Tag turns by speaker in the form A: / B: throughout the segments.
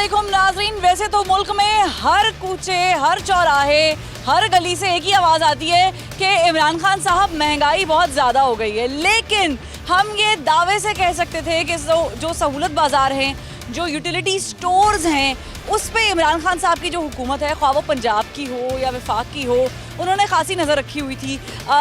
A: वालेकुम नाजरीन। वैसे तो मुल्क में हर कूचे, हर चौराहे, हर गली से एक ही आवाज़ आती है कि इमरान खान साहब महंगाई बहुत ज़्यादा हो गई है, लेकिन हम ये दावे से कह सकते थे कि जो सहूलत बाज़ार हैं, जो यूटिलिटी स्टोर्स हैं, उस पे इमरान खान साहब की जो हुकूमत है, ख्वाह वो पंजाब की हो या वफाक की हो, उन्होंने खासी नज़र रखी हुई थी।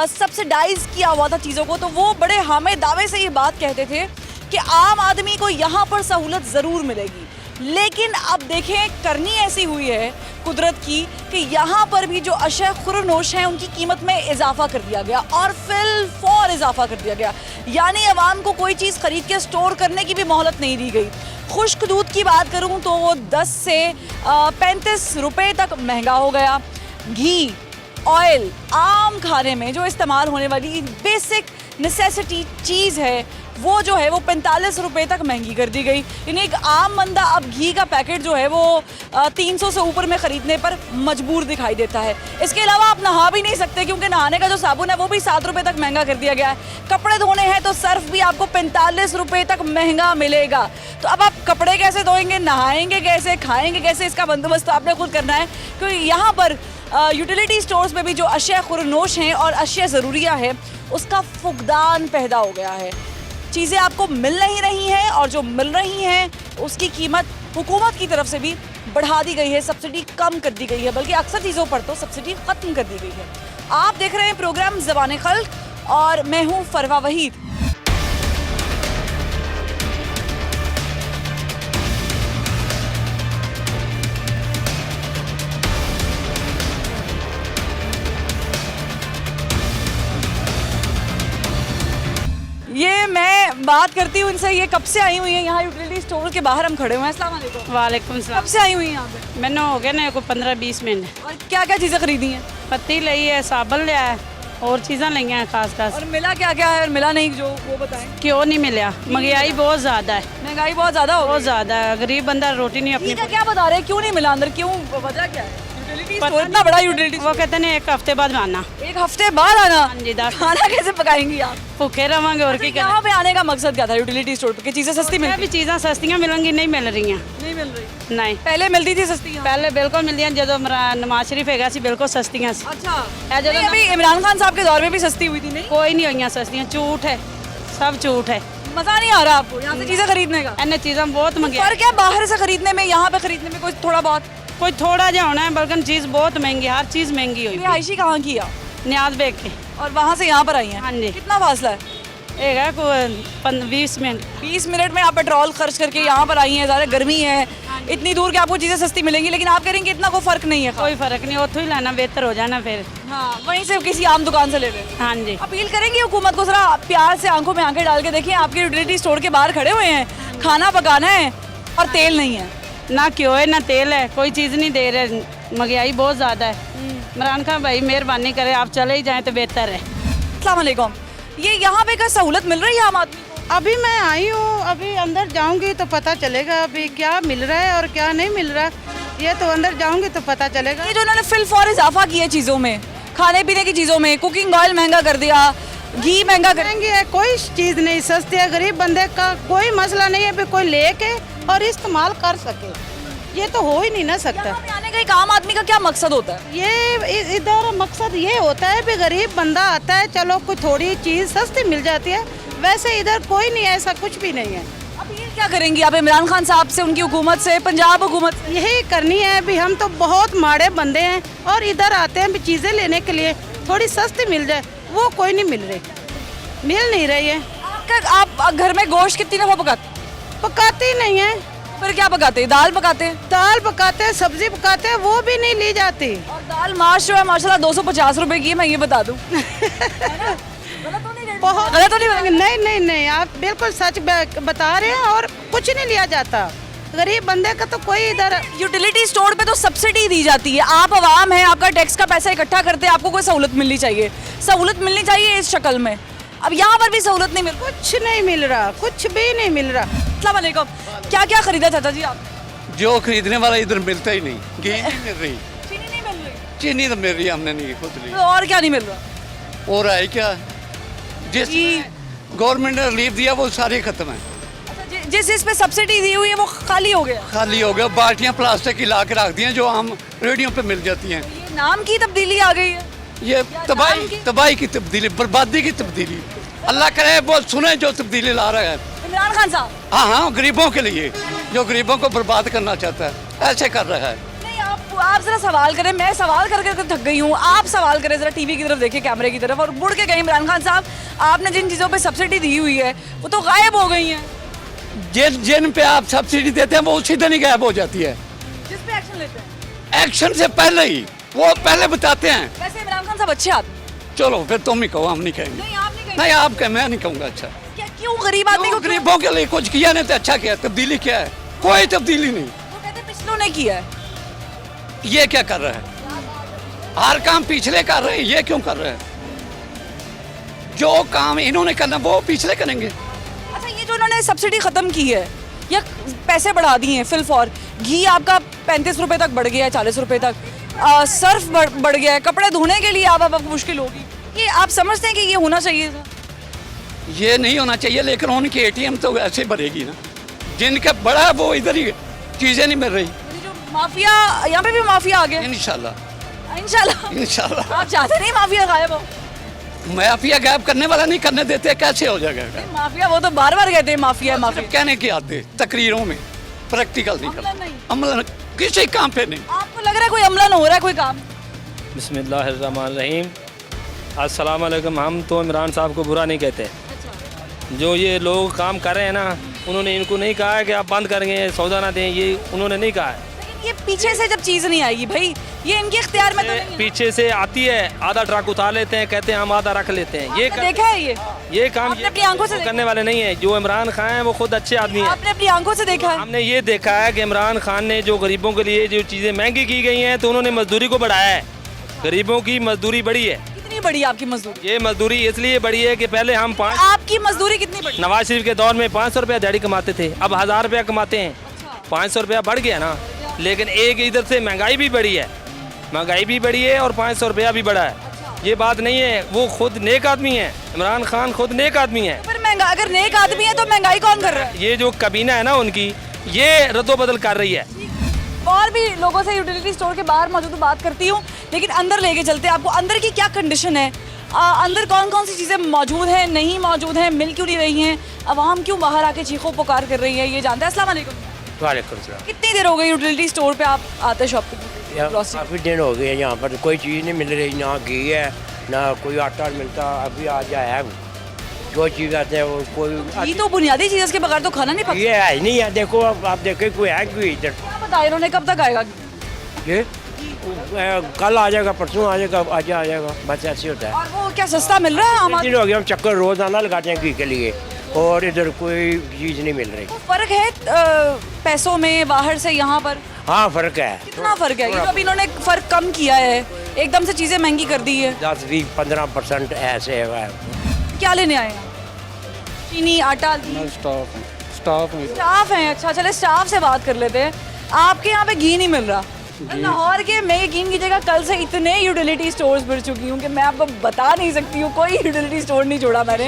A: सब्सिडाइज़ किया हुआ था चीज़ों को, तो वो बड़े हामे दावे से ये बात कहते थे कि आम आदमी को यहाँ पर सहूलत ज़रूर मिलेगी। लेकिन अब देखें, करनी ऐसी हुई है कुदरत की कि यहाँ पर भी जो अशय खुरनोश हैं उनकी कीमत में इजाफा कर दिया गया, और फिल फॉर इजाफा कर दिया गया। यानी अवाम को कोई चीज़ खरीद के स्टोर करने की भी मोहलत नहीं दी गई। खुश्क दूध की बात करूँ तो वो 10 से 35 रुपए तक महंगा हो गया। घी, ऑयल, आम खाने में जो इस्तेमाल होने वाली बेसिक नेसेसिटी चीज़ है, वो जो है वो 45 रुपए तक महंगी कर दी गई। यानी एक आम बंदा अब घी का पैकेट जो है वो 300 से ऊपर में ख़रीदने पर मजबूर दिखाई देता है। इसके अलावा आप नहा भी नहीं सकते, क्योंकि नहाने का जो साबुन है वो भी 7 रुपए तक महंगा कर दिया गया है। कपड़े धोने हैं तो सर्फ भी आपको 45 रुपए तक महंगा मिलेगा। तो अब आप कपड़े कैसे धोएंगे, नहाएंगे कैसे, खाएंगे कैसे, इसका बंदोबस्त तो आपने खुद करना है। क्योंकि यहाँ पर यूटिलिटी स्टोर्स में भी जो अशिया खुरनोश हैं और अशिया ज़रूरिया है, उसका फुकदान पैदा हो गया है। चीज़ें आपको मिल नहीं रही हैं, और जो मिल रही हैं उसकी कीमत हुकूमत की तरफ से भी बढ़ा दी गई है, सब्सिडी कम कर दी गई है, बल्कि अक्सर चीज़ों पर तो सब्सिडी ख़त्म कर दी गई है। आप देख रहे हैं प्रोग्राम ज़बान खल्क और मैं हूँ फरवा वहीद। ये मैं बात करती हूँ इनसे, ये कब से आई हुई है यहाँ यूटिलिटी स्टोर के बाहर हम खड़े हुए हैं। अस्सलाम वालेकुम।
B: वालेकुम सलाम।
A: कब से आई हुई हैं यहाँ पे?
B: मैंने हो गया ना कोई 15-20 मिनट।
A: और क्या क्या चीज़ें खरीदी हैं?
B: पत्ती ली है, साबन लिया है और चीज़ें ली हैं खास खास।
A: और मिला क्या क्या है और मिला नहीं जो वो बताएं।
B: क्यों नहीं मिला? महंगाई बहुत ज़्यादा है,
A: महंगाई बहुत ज़्यादा हो
B: बहुत
A: गई।
B: ज़्यादा है। गरीब बंदा रोटी नहीं अपनी।
A: ठीक है, क्या बता रहे हैं, क्यों नहीं मिला अंदर, क्यों, वजह क्या है? यूटिलिटी स्टोर इतना बड़ा यूटिलिटी,
B: वो कहते हैं 1 हफ्ते बाद आना।
A: 1 हफ्ते बाद आना?
B: हाँ जी,
A: खाना कैसे पकाएंगी आप?
B: भूखे रहेंगे और क्या।
A: यहाँ पे आने का मकसद क्या था यूटिलिटी स्टोर पे? चीज़ें सस्ती मिलती
B: भी चीज़ें सस्तियाँ मिलेंगी, नहीं मिल रही हैं।
A: नहीं मिल रही?
B: नहीं,
A: पहले मिलती थी सस्ती यहाँ?
B: पहले बिल्कुल मिलती हैं। जो नवाज शरीफ है बिल्कुल सस्तियाँ।
A: अच्छा, नहीं, अभी इमरान खान साहब के दौर में भी सस्ती हुई थी? नहीं,
B: कोई नहीं हुई सस्तियाँ, झूठ है, सब झूठ है।
A: मज़ा नहीं आ रहा आपको यहाँ से चीज़ें खरीदने का?
B: इन्हें चीज़ें बहुत महंगी।
A: फर्क है बाहर से खरीदने में, यहाँ पे खरीदने में कोई थोड़ा बहुत?
B: कोई थोड़ा जा होना है, बल्कि चीज़ बहुत महंगी, हर चीज़ महंगी हुई।
A: आयशी कहाँ की आप?
B: न्याज बेग के।
A: और वहाँ से यहाँ पर आई हैं?
B: हाँ जी।
A: कितना फासला है?
B: एक 20 मिनट।
A: 20 मिनट में आप पेट्रोल खर्च करके यहाँ पर आई हैं, ज़्यादा गर्मी है, इतनी दूर के आपको चीज़ें सस्ती मिलेंगी, लेकिन आप कह रही हैं कि इतना कोई फ़र्क नहीं है।
B: कोई फ़र्क नहीं, उतो ही लाना बेहतर हो जाना फिर।
A: हाँ, वहीं से किसी आम दुकान से ले लें।
B: हाँ जी।
A: अपील करेंगे हुकूमत को, जरा प्यार से आंखों में आंखें डाल के देखिए, आपके यूटिलिटी स्टोर के बाहर खड़े हुए हैं, खाना पकाना है और तेल नहीं है।
B: ना क्यों है ना तेल है, कोई चीज़ नहीं दे रहे, महंगाई बहुत ज़्यादा है। इमरान खान भाई मेहरबानी करें, आप चले ही जाएँ तो बेहतर है।
A: अस्सलाम वालेकुम। ये यहाँ पे क्या सहूलत मिल रही है आम आदमी को?
C: अभी मैं आई हूँ, अभी अंदर जाऊंगी तो पता चलेगा अभी क्या मिल रहा है और क्या नहीं मिल रहा। ये तो अंदर जाऊंगी तो पता चलेगा।
A: ये जो उन्होंने फिल फॉर इजाफा किया चीज़ों में, खाने पीने की चीज़ों में, कुकिंग ऑयल महंगा कर दिया, घी महंगा कर
C: महंगी है, कोई चीज़ नहीं सस्ती है। गरीब बंदे का कोई मसला नहीं है, अभी कोई लेके और इस्तेमाल कर सके, ये तो हो ही नहीं ना सकता।
A: यहाँ पे आने का एक आम आदमी का क्या मकसद होता है?
C: ये इधर मकसद ये होता है भी गरीब बंदा आता है, चलो कोई थोड़ी चीज़ सस्ती मिल जाती है, वैसे इधर कोई नहीं, ऐसा कुछ भी नहीं है।
A: अब ये क्या करेंगी आप इमरान खान साहब से, उनकी हुकूमत से, पंजाब हुकूमत से?
C: यही करनी है भी, हम तो बहुत माड़े बंदे हैं और इधर आते हैं भी चीज़ें लेने के लिए, थोड़ी सस्ती मिल जाए, वो कोई नहीं मिल नहीं रही है।
A: आप घर में गोश्त कितनी दफ़ा
C: पकाते ही नहीं है।
A: फिर क्या पकाते हैं? दाल पकाते हैं?
C: दाल पकाते हैं, सब्जी पकाते हैं, वो भी नहीं ली जाती।
A: और दाल माश जो है माशाल्लाह 250 रुपए की है, मैं ये बता दूं।
C: बहुत
A: गलत तो नहीं?
C: नहीं, आप बिल्कुल सच बता रहे हैं, और कुछ नहीं लिया जाता गरीब बंदे का तो कोई इधर।
A: यूटिलिटी स्टोर पे तो सब्सिडी दी जाती है, आप अवाम हैं, आपका टैक्स का पैसा इकट्ठा करते हैं, आपको कोई सहूलत मिलनी चाहिए, सहूलत मिलनी चाहिए इस शक्ल में। अब यहाँ पर भी सहूलत नहीं मिल,
C: कुछ नहीं मिल रहा, कुछ भी नहीं मिल रहा।
A: अस्सलाम वालेकुम। क्या क्या खरीदा चाचा जी आप?
D: जो खरीदने वाला इधर मिलता ही नहीं। घी नहीं मिल रही,
A: चीनी नहीं मिल रही?
D: चीनी तो मिल रही, हमने नहीं खुद ली।
A: तो और क्या नहीं मिल रहा?
D: और है क्या, जिस गवर्नमेंट ने रिलीफ दिया वो सारे खत्म है।
A: अच्छा, जिस जिस पे सब्सिडी दी हुई है वो खाली हो गया।
D: खाली हो गया, बाल्टियाँ प्लास्टिक की ला के रख दी हैं जो आम रेडियो पे मिल जाती हैं।
A: ये नाम की तब्दीली आ गई है।
D: ये
A: नाम की?
D: तबाही की तब्दीली, बर्बादी की तब्दीली। अल्लाह करे वो सुने जो तब्दीली ला रहा है।
A: इमरान खान साहब
D: हाँ हाँ, गरीबों के लिए, जो गरीबों को बर्बाद करना चाहता है ऐसे कर रहा है।
A: नहीं, आप जरा सवाल करें, मैं सवाल करके थक गई हूँ। आप सवाल करें जरा, टीवी की तरफ देखिए, कैमरे की तरफ, और मुड़ के कहीं इमरान खान साहब आपने जिन चीज़ों पे सब्सिडी दी हुई है वो तो गायब हो गई हैं।
D: जिन पे आप सब्सिडी देते हैं वो उसी दिन ही गायब हो जाती है।
A: जिस पे एक्शन लेते हैं।
D: एक्शन से पहले ही वो पहले बताते हैं।
A: वैसे इमरान खान साहब अच्छे आदमी।
D: चलो फिर तुम ही कहो, हम नहीं कहेंगे।
A: नहीं, आप नहीं कहेंगे।
D: नहीं, आप कहें, मैं नहीं कहूँगा। अच्छा,
A: क्या क्यों गरीब आदमी को
D: गरीबों के लिए कुछ किया नहीं तो अच्छा किया। तब्दीली क्या है? कोई तब्दीली नहीं।
A: वो कहते हैं पिछलों ने किया है।
D: ये क्या कर रहा है? हर काम पिछले कर रहे हैं, ये क्यों कर रहे हैं? जो काम इन्होंने करना वो पिछले करेंगे।
A: अच्छा, ये जो उन्होंने सब्सिडी खत्म की है या पैसे बढ़ा दिए हैं, फिल फॉर घी आपका 35 रुपए तक बढ़ गया है, 40 रुपए तक, सर्फ बढ़ गया है, कपड़े धोने के लिए अब मुश्किल होगी। ये आप समझते हैं कि ये होना चाहिए था?
D: ये नहीं होना चाहिए, लेकिन उनकी एटीएम तो वैसे भरेगी ना। जिनका बड़ा वो इधर ही चीजें नहीं मिल रही।
A: ये जो माफिया, यहाँ पे भी माफिया आ गया।
D: इंशाल्लाह
A: इंशाल्लाह।
D: इंशाल्लाह।
A: आप चाहते नहीं माफिया गायब हो?
D: माफिया गायब करने वाला नहीं करने देते, कैसे हो जाएगा?
A: माफिया वो तो बार बार कहते हैं माफिया
D: सिर्फ
A: माफिया।
D: कहने की आते तकरीरों में, प्रैक्टिकल नहीं
A: अमलन नहीं।
D: करते। अमल किसी काम पे नहीं।
A: आपको लग रहा है कोई अमलन हो रहा है कोई काम?
E: बिस्मिल्लाहिर्रहमानिर्रहीम। अस्सलाम वालेकुम। हम तो इमरान साहब को बुरा नहीं कहते। जो ये लोग काम कर रहे हैं ना, उन्होंने इनको नहीं कहा है कि आप बंद करेंगे, सौदा ना दें, ये उन्होंने नहीं कहा है।
A: लेकिन ये पीछे से जब चीज़ नहीं आएगी भाई, ये इनके इख्तियार में तो नहीं है।
E: पीछे से आती है, आधा ट्रक उतार लेते हैं, कहते हैं हम आधा रख लेते हैं। ये
A: आपने देखा है
E: ये काम
A: आपने अपनी आंखों से
E: करने वाले नहीं है। जो इमरान खान है वो खुद अच्छे आदमी है।
A: आपने अपनी आंखों से देखा है?
E: हमने ये देखा है कि इमरान खान ने जो गरीबों के लिए जो चीज़ें महंगी की गई हैं तो उन्होंने मजदूरी को बढ़ाया है। गरीबों की मजदूरी बढ़ी है।
A: कितनी बड़ी आपकी मजदूरी?
E: ये मजदूरी इसलिए बढ़ी है कि पहले हम
A: आपकी मजदूरी कितनी बड़ी?
E: नवाज शरीफ के दौर में 500 रुपया दिहाड़ी कमाते थे, अब 1000 रुपया कमाते हैं। 500 रुपया बढ़ गया ना, लेकिन एक इधर से महंगाई भी बढ़ी है, महंगाई भी बढ़ी है और 500 रुपया भी बढ़ा है। ये बात नहीं है, वो खुद नेक आदमी है, इमरान खान खुद नेक आदमी है।
A: फिर महंगा, अगर नेक आदमी है तो महंगाई कौन कर रहा है?
E: ये जो कबीना है ना उनकी, ये रद्दोबदल कर रही है।
A: और भी लोगों से यूटिलिटी स्टोर के बाहर मौजूद बात करती हूँ, लेकिन अंदर लेके चलते हैं आपको। अंदर की क्या कंडीशन है, अंदर कौन कौन सी चीज़ें मौजूद हैं, नहीं मौजूद हैं, मिल क्यों नहीं रही हैं, अवाम क्यों बाहर आके चीखों पुकार कर रही है, ये जानते हैं। अस्सलाम वालेकुम।
F: वालेकुम सलाम।
A: कितनी देर हो गई यूटिलिटी स्टोर पे आप आते शॉपिंग?
F: काफ़ी दिन हो गए यहाँ पर कोई चीज़ नहीं मिल रही, ना घी है ना कोई आटा मिलता। अभी आज आया है, जो चीज़ आते हैं वो कोई
A: ये तो बुनियादी चीज़, इसके बगैर तो खाना नहीं पकता।
F: ये है ही नहीं है। देखो अब आप देखें कोई है कोई इधर।
A: क्या पता इन्होंने कब तक आएगा?
F: ये कल आ जाएगा, परसों आ जाएगा, आज आ जाएगा, बस ऐसे होता है।
A: और वो क्या सस्ता मिल रहा है?
F: तीन दिन हो गया हम चक्कर रोजाना लगाते हैं घी के लिए और इधर कोई चीज़ नहीं मिल रही।
A: फर्क है पैसों में बाहर से यहाँ पर?
F: हाँ फ़र्क है।
A: कितना फर्क है? ये तो अभी इन्होंने फर्क कम किया है, एकदम से चीज़ें महंगी कर दी है।
F: 10-20-15% ऐसे है।
A: क्या लेने आए हैं? चीनी, आटा? स्टाफ हैं। अच्छा, चले स्टाफ से बात कर लेते हैं। आपके यहाँ पे घी नहीं मिल रहा? लाहौर के, मैं यकीन कीजिएगा, कल से इतने यूटिलिटी स्टोर्स भर चुकी हूँ कि मैं आपको बता नहीं सकती हूँ, कोई यूटिलिटी स्टोर नहीं छोड़ा मैंने।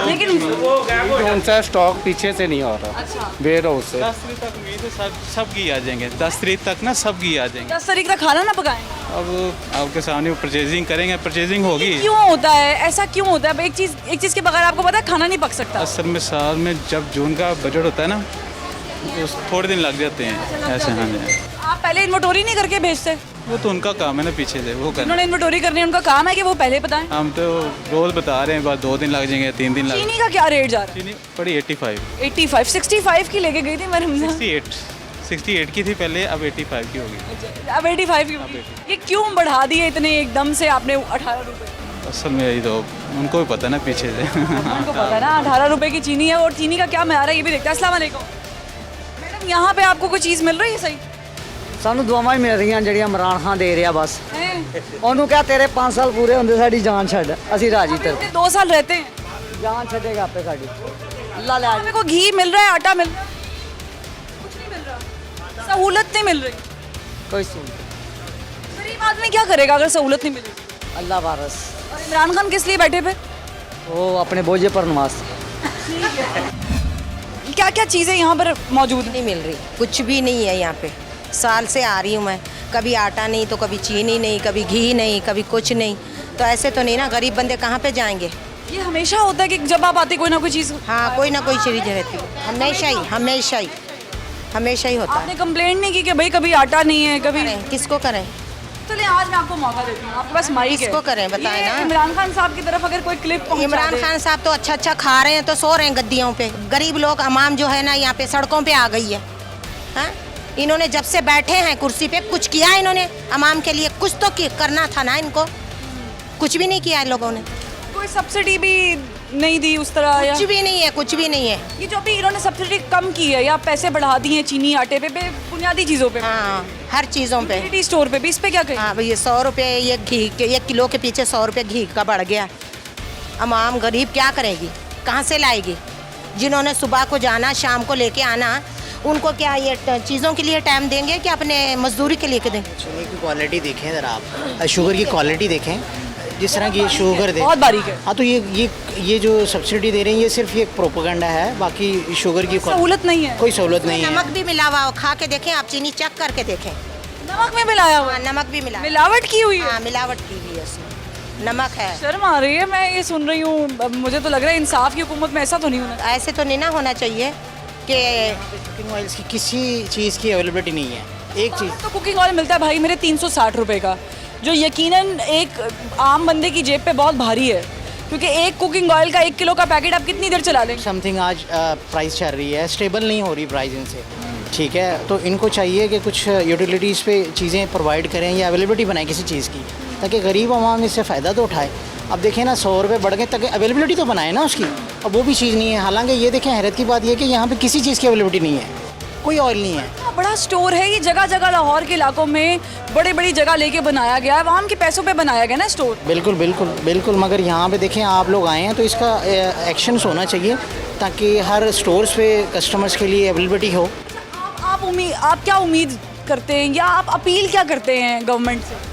A: लेकिन
G: उनका स्टॉक पीछे से नहीं आ रहा।
A: अच्छा,
G: वेयर हाउस से
H: 10 तारीख तक उम्मीद है सब घी आ जाएंगे। 10 तारीख तक ना सब घी आ जाएंगे।
A: 10 तारीख तक खाना ना पकाएं?
H: अब आपके सामने परचेजिंग करेंगे, परचेजिंग होगी।
A: क्यों होता है ऐसा? क्यों होता है? अब एक चीज़ के बगैर आपको पता है खाना नहीं पक सकता।
H: असल में साल में जब जून का बजट होता है ना, तो थोड़े दिन लग जाते हैं ऐसे। हाँ जी,
A: आप पहले इन्वेंटरी नहीं करके भेजते?
H: वो तो उनका काम है ना, पीछे से वो करना।
A: उन्होंने इन्वेंटरी करनी है, उनका काम है कि वो पहले बताएं।
H: हम तो रोज़ बता रहे हैं, बस 2 दिन लग जाएंगे, 3 दिन लग जाएंगे।
A: चीनी का क्या रेट जा रहा
H: चीनी पड़ी 85।
A: 65 की लेके गई थी मैं रमजान।
H: 68 की थी पहले, अब 85 की होगी।
A: अब 85 की होगी। ये क्यों बढ़ा दिए इतने एकदम से आपने 18 रुपए?
H: असल में यही तो उनको भी पता है ना, पीछे से।
A: उनको पता है ना 18 रुपए की चीनी है, और चीनी का क्या म्यार है ये भी देखते हैं। अस्सलाम वालेकुम मैडम, यहाँ पे आपको कोई चीज़ मिल रही है सही?
I: ਸਾਨੂੰ ਦੁਆਵਾਂ ਹੀ ਮਿਲ ਰਹੀਆਂ ਜਿਹੜੀਆਂ ਇਮਰਾਨ ਖਾਨ ਦੇ ਰਿਹਾ ਬਸ
A: हैं?
I: ਉਹਨੂੰ ਕਿਹਾ ਤੇਰੇ 5 ਸਾਲ ਪੂਰੇ ਹੁੰਦੇ ਸਾਡੀ ਜਾਨ ਛੱਡ ਅਸੀਂ ਰਾਜੀ ਤੇਰੇ
A: इतने 2 साल रहते हैं,
I: ਜਾਨ ਛੱਡੇਗਾ ਆਪੇ ਸਾਡੀ ਅੱਲਾ ਲੈ
A: मेरे को घी मिल रहा है, आटा मिल रहा है, कुछ नहीं मिल रहा, सहूलत नहीं मिल रही।
I: ਕੋਈ ਸੁਣ
A: गरीब आदमी क्या करेगा अगर सहूलत नहीं मिलेगी?
I: ਅੱਲਾ ਵਾਰਸ
A: और इमरान खान किस लिए बैठे पे?
I: ਉਹ ਆਪਣੇ ਬੋਝੇ ਭਰਨ ਵਾਸਤੇ
A: क्या क्या चीज़ें यहाँ पर मौजूद हैं?
J: नहीं मिल रही, कुछ भी नहीं है यहाँ पे। साल से आ रही हूँ मैं, कभी आटा नहीं तो कभी चीनी नहीं, कभी घी नहीं, कभी कुछ नहीं। तो ऐसे तो नहीं ना, गरीब बंदे कहाँ पे जाएंगे।
A: ये हमेशा होता है कि जब आप आते कोई ना कोई चीज़।
J: हाँ, कोई ना कोई चीज़ रहती है, हमेशा ही होता है।
A: आपने कंप्लेंट नहीं की कि भाई कभी आटा नहीं है, कभी?
J: किसको करें?
A: चलिए आज मैं आपको मौका देती हूँ, आपके पास माइक है।
J: किसको करें, बताएं
A: ये
J: ना।
A: इमरान खान साहब की तरफ अगर कोई क्लिप पहुंचा
J: इमरान
A: दे।
J: खान साहब तो अच्छा खा रहे हैं तो सो रहे हैं गद्दियों पे। गरीब लोग अवाम जो है ना यहाँ पे सड़कों पे आ गई है। हाँ? इन्होंने जब से बैठे हैं कुर्सी पे कुछ किया इन्होंने अवाम के लिए? कुछ तो करना था ना इनको, कुछ भी नहीं किया इन लोगों ने।
A: कोई सब्सिडी भी नहीं दी उस तरह या
J: कुछ भी नहीं है, कुछ भी नहीं है।
A: ये जो अभी इन्होंने सब्सिडी कम की है या पैसे बढ़ा दिए हैं चीनी आटे पे बुनियादी चीज़ों पे?
J: हाँ, हर चीज़ों पे।
A: सिटी स्टोर पे भी इस पे क्या कहें?
J: हाँ भैया, 100 रुपये ये घी के 1 किलो के पीछे 100 रुपये घी का बढ़ गया। अवाम गरीब क्या करेगी, कहाँ से लाएगी? जिन्होंने सुबह को जाना शाम को लेके आना, उनको क्या ये चीज़ों के लिए टाइम देंगे कि अपने मजदूरी के लिए दें?
I: शुगर की क्वालिटी देखें ज़रा आप, शुगर की क्वालिटी देखें, जिस तरह की ये शुगर दे।
A: बहुत बारीक है।
I: हाँ, तो ये जो सब्सिडी दे रहे हैं ये सिर्फ ये प्रोपेगेंडा है, बाकी शुगर की
A: सहूलत नहीं है,
I: कोई सहूलत नहीं है।
J: नमक भी मिला हुआ हो, खा के देखें आप, चीनी चेक करके देखें।
A: नमक में मिलाया हुआ
J: हाँ, नमक भी मिला,
A: मिलावट की हुई है।
J: हाँ, मिलावट की हुई है उसमें, नमक है।
A: शर्म आ रही है, मैं ये सुन रही हूँ। मुझे तो लग रहा है इंसाफ की हुकूमत में ऐसा तो नहीं होना।
J: ऐसे तो नहीं ना होना चाहिए कि
I: कुकिंग ऑयल्स की किसी चीज़ की अवेलेबिलिटी नहीं है। एक चीज़
A: तो कुकिंग ऑयल मिलता है भाई मेरे 360 रुपए का, जो यकीनन एक आम बंदे की जेब पे बहुत भारी है, क्योंकि एक कुकिंग ऑयल का 1 किलो का पैकेट आप कितनी देर चला लेंगे?
I: समथिंग आज प्राइस चल रही है, स्टेबल नहीं हो रही प्राइस इनसे, ठीक है। तो इनको चाहिए कि कुछ यूटिलिटीज़ पे चीज़ें प्रोवाइड करें या अवेलेबिलिटी बनाएं किसी चीज़ की, ताकि गरीब आवाम इससे फ़ायदा तो उठाए। अब देखें ना, 100 रुपये बढ़ गए, ताकि अवेलेबिलिटी तो बनाए ना उसकी, अब वो भी चीज़ नहीं है। हालांकि ये देखें, हैरत की बात ये कि यहाँ पे किसी चीज़ की अवेलेबिलिटी नहीं है, कोई ऑयल नहीं है।
A: बड़ा स्टोर है ये, जगह जगह लाहौर के इलाकों में बड़ी बड़ी जगह लेके बनाया गया है, आवाम के पैसों पे बनाया गया ना स्टोर।
I: बिल्कुल बिल्कुल बिल्कुल, मगर यहाँ पे देखें, आप लोग आए हैं तो इसका एक्शंस होना चाहिए ताकि हर स्टोर्स पे कस्टमर्स के लिए अवेलेबिलिटी हो।
A: आप क्या उम्मीद करते हैं या आप अपील क्या करते हैं गवर्नमेंट से?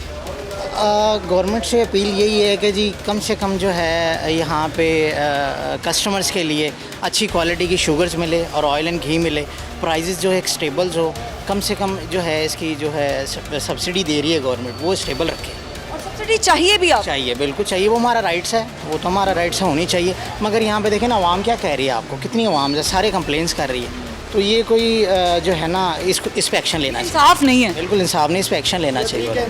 I: गवर्नमेंट से अपील यही है कि जी कम से कम जो है यहाँ पे कस्टमर्स के लिए अच्छी क्वालिटी की शुगर्स मिले और ऑयल एंड घी मिले, प्राइजेस जो है स्टेबल्स हो, कम से कम जो है इसकी जो है सब्सिडी दे रही है गवर्नमेंट वो स्टेबल रखे।
A: और सब्सिडी चाहिए भी, आप
I: चाहिए, बिल्कुल चाहिए, वो हमारा राइट्स है, वो तो हमारा राइट्स है, होनी चाहिए। मगर यहाँ पे देखें ना, आवाम क्या कह रही है, आपको कितनी आवाम है, सारे कंप्लेंट्स कर रही है, तो ये कोई जो है ना इस पर एक्शन लेना चाहिए।
A: इंसाफ नहीं है,
I: बिल्कुल इंसाफ नहीं, इस पर एक्शन लेना चाहिए।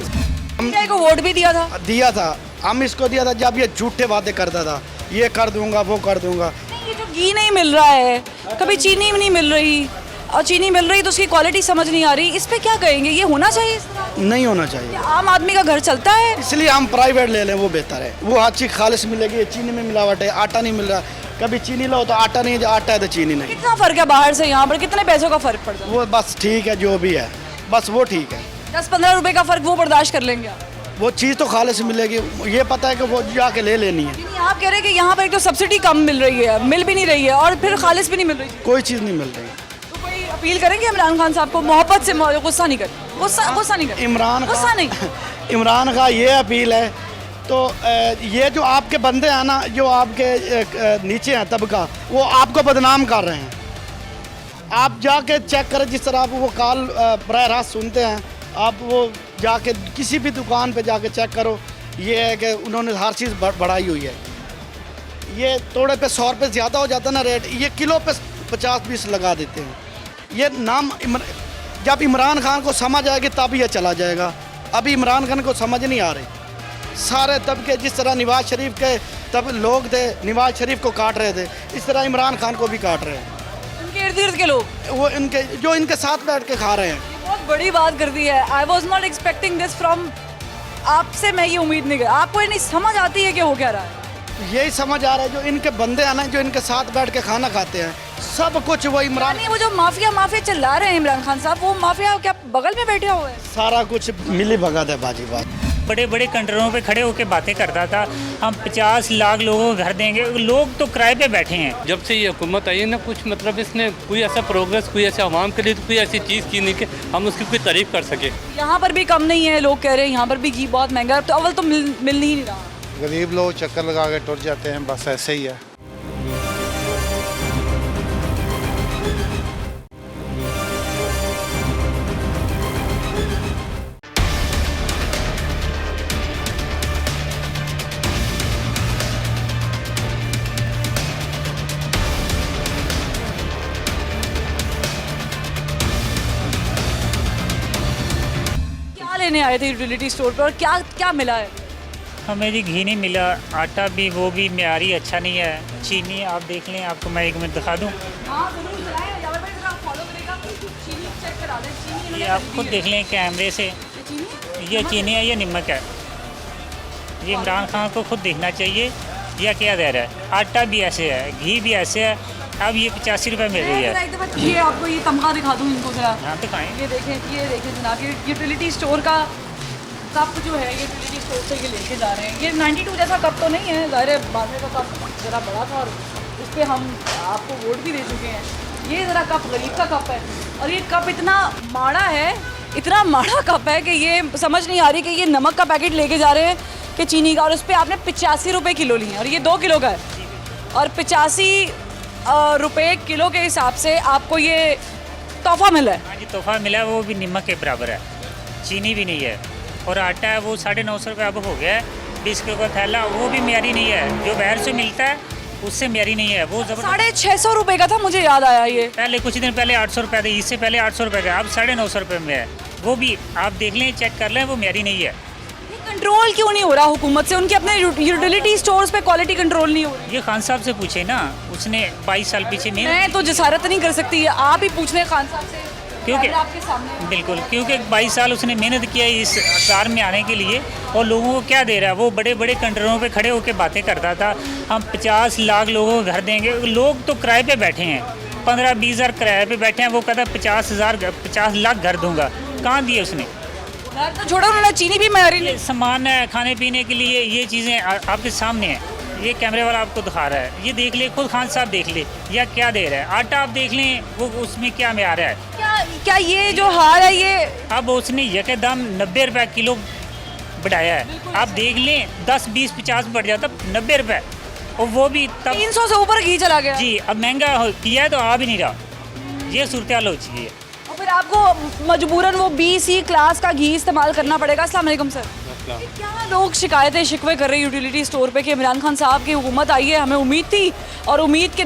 A: हमने को वोट भी दिया था,
K: हम इसको दिया था जब ये झूठे वादे करता था, ये कर दूंगा वो कर दूंगा।
A: ये जो घी नहीं मिल रहा है, कभी चीनी नहीं मिल रही, और चीनी मिल रही तो उसकी क्वालिटी समझ नहीं आ रही, इस पे क्या कहेंगे? ये होना चाहिए इस तरह?
K: नहीं होना चाहिए,
A: आम आदमी का घर चलता है,
K: इसलिए हम प्राइवेट ले लें, वो बेहतर है। वो अच्छी खालिश मिलेगी, चीनी में मिलावट है, आटा नहीं मिल रहा, कभी चीनी लो तो आटा नहीं, आटा है तो चीनी नहीं।
A: कितना फर्क है बाहर से यहाँ पर, कितने पैसों का फर्क पड़ता है?
K: वो बस ठीक है, जो भी है बस वो ठीक है।
A: 10-15 रुपए का फर्क वो बर्दाश्त कर लेंगे आप?
K: वो चीज़ तो खालिश मिलेगी, ये पता है कि वो जाके ले लेनी है।
A: यानी आप कह रहे हैं कि यहाँ पर एक तो सब्सिडी कम मिल रही है, मिल भी नहीं रही है, और फिर खालिश भी नहीं मिल रही,
K: कोई चीज़ नहीं मिल रही।
A: तो कोई अपील करेंगे इमरान खान साहब को मोहब्बत से, गुस्सा नहीं करें, गुस्सा नहीं करें, गुस्सा नहीं।
K: इमरान का ये अपील है, तो ये जो आपके बंदे हैं ना, जो आपके नीचे हैं तबका, वो आपको बदनाम कर रहे हैं। आप जाके चेक करें, जिस तरह आप वो कॉल बराह रास्त सुनते हैं, आप वो जाके किसी भी दुकान पे जाके चेक करो, ये है कि उन्होंने हर चीज़ बढ़ाई हुई है। ये थोड़े पे 100 रुपये ज़्यादा हो जाता है ना रेट, ये किलो पे 50-20 लगा देते हैं। ये नाम जब इमरान खान को समझ आएगी तब ये चला जाएगा, अभी इमरान खान को समझ नहीं आ रही। सारे तबके, जिस तरह नवाज शरीफ के तब लोग थे, नवाज शरीफ को काट रहे थे, इस तरह इमरान खान को भी काट रहे हैं।
A: उनके इर्द गिर्द के लोग,
K: वो इनके जो इनके साथ बैठ के खा रहे हैं।
A: बहुत बड़ी बात कर दी है। I was not expecting this from आपसे, मैं ये उम्मीद नहीं कर, आपको ये नहीं समझ आती है कि हो क्या रहा है?
K: यही समझ आ रहा है, जो इनके बंदे हैं ना, जो इनके साथ बैठ के खाना खाते हैं, सब कुछ वो इमरान,
A: वो जो माफिया चिल्ला रहे हैं इमरान खान साहब, वो माफिया क्या बगल में बैठे हुए हैं?
K: सारा कुछ मिली भगत है बाजी बात।
L: बड़े बड़े कंट्रोलों पे खड़े होकर बातें करता था, हम 50 लाख लोगों को घर देंगे, लोग तो किराए पे बैठे हैं।
E: जब से ये हुकूमत आई है ना, कुछ मतलब इसने कोई ऐसा प्रोग्रेस, कोई ऐसे आवाम के लिए तो कोई ऐसी चीज़ की नहीं कि हम उसकी कोई तारीफ कर सके।
A: यहाँ पर भी कम नहीं है, लोग कह रहे हैं यहाँ पर भी घी बहुत महंगा है, तो अव्वल तो मिल ही नहीं रहा।
G: गरीब लोग चक्कर लगा के टुट जाते हैं, बस ऐसे ही है।
A: लेने आए थे यूटिलिटी स्टोर पर और क्या क्या मिला है?
L: हमें जी घी नहीं मिला, आटा भी वो भी म्यारी अच्छा नहीं है, चीनी आप देख लें, आपको मैं 1 मिनट दिखा दूँ,
A: हाँ ज़रूर दिखाएं, यावर भाई ज़रा फॉलो करेगा, चीनी चेक करा दें, चीनी इन्होंने
L: ये आप
A: खरीदी
L: खुद
A: है।
L: देख लें कैमरे से,
A: चीनी
L: ये चीनी है, ये नमक है। ये इमरान खान को खुद देखना चाहिए या क्या दे रहा है। आटा भी ऐसे है, घी भी ऐसे है, अब ये 85 रुपये मिल रही
A: जरा
L: है।
A: एक दफ़ा ये आपको ये तमगा दिखा दूँ इनको ज़रा,
L: हाँ दिखाएँ।
A: ये देखें जनाब, ये यूटिलिटी स्टोर का कप जो है यूटिलिटी स्टोर से ये लेके जा रहे हैं। ये 92 जैसा कप तो नहीं है, ज़ाहिर है बारहवें का कप ज़रा बड़ा था और उस पर हम आपको वोट भी दे चुके हैं। ये ज़रा कप गरीब का कप है और ये कप इतना माड़ा है, इतना माड़ा कप है कि ये समझ नहीं आ रही कि ये नमक का पैकेट लेके जा रहे हैं कि चीनी का, और उस पर आपने 85 रुपये किलो लिए हैं और ये 2 किलो का है और 85 रुपये किलो के हिसाब से आपको ये तोहफा मिला है।
L: हाँ जी तोहफा मिला है, वो भी नमक के बराबर है, चीनी भी नहीं है। और आटा है वो 950 रुपये अब हो गया है, 20 किलो का थैला, वो भी म्यारी नहीं है, जो बाहर से मिलता है उससे म्यारी नहीं है, वो
A: 650 रुपये का था, मुझे याद आया ये
L: पहले कुछ दिन पहले 800 रुपये थे, इससे पहले 800 रुपये का, अब 950 रुपये में है। वो भी आप देख लें, चेक कर लें, वो म्यारी नहीं है।
A: कंट्रोल क्यों नहीं हो रहा हुकूमत से? उनके अपने यूटिलिटी स्टोर्स पे क्वालिटी कंट्रोल नहीं हो रही।
L: ये खान साहब से पूछे ना, उसने 22 साल पीछे
A: मैं तो जसारत नहीं कर सकती, आप ही पूछ लें खान साहब से,
L: क्योंकि
A: आपके सामने
L: बिल्कुल, क्योंकि 22 साल उसने मेहनत किया इस कार में आने के लिए, और लोगों को क्या दे रहा है? वो बड़े बड़े कंटेनरों पे खड़े होकर बातें करता था, हम 50 लाख लोगों को घर देंगे। लोग तो किराए पे बैठे हैं, 15-20 हज़ार किराए पे बैठे हैं, वो कहता है 50 लाख घर दूंगा। कहाँ दिए उसने?
A: घर तो छोड़ो, उन्होंने चीनी भी मारी नहीं।
L: सामान है खाने पीने के लिए, ये चीज़ें आपके सामने हैं, ये कैमरे वाला आपको दिखा रहा है, ये देख ले, खुद खान साहब देख ले, या क्या दे रहा है। आटा आप देख लें, वो उसमें क्या में आ रहा है।
A: क्या ये जो हार है ये
L: अब उसने यकदम 90 रुपये किलो बढ़ाया है, आप देख लें 10, 20, 50 बढ़ जाता, 90 रुपये, और वो भी तब
A: 300 से ऊपर घी चला गया
L: जी। अब महंगा किया है तो आ भी नहीं रहा, ये सूरत हाल हो चुकी है।
A: और फिर आपको मजबूरन वो BC क्लास का घी इस्तेमाल करना पड़ेगा। अस्सलाम वालेकुम सर। क्या लोग शिकायतें शिकवे कर रहे हैं यूटिलिटी स्टोर पे कि इमरान खान साहब की हुकूमत आई है, हमें उम्मीद थी, और उम्मीद के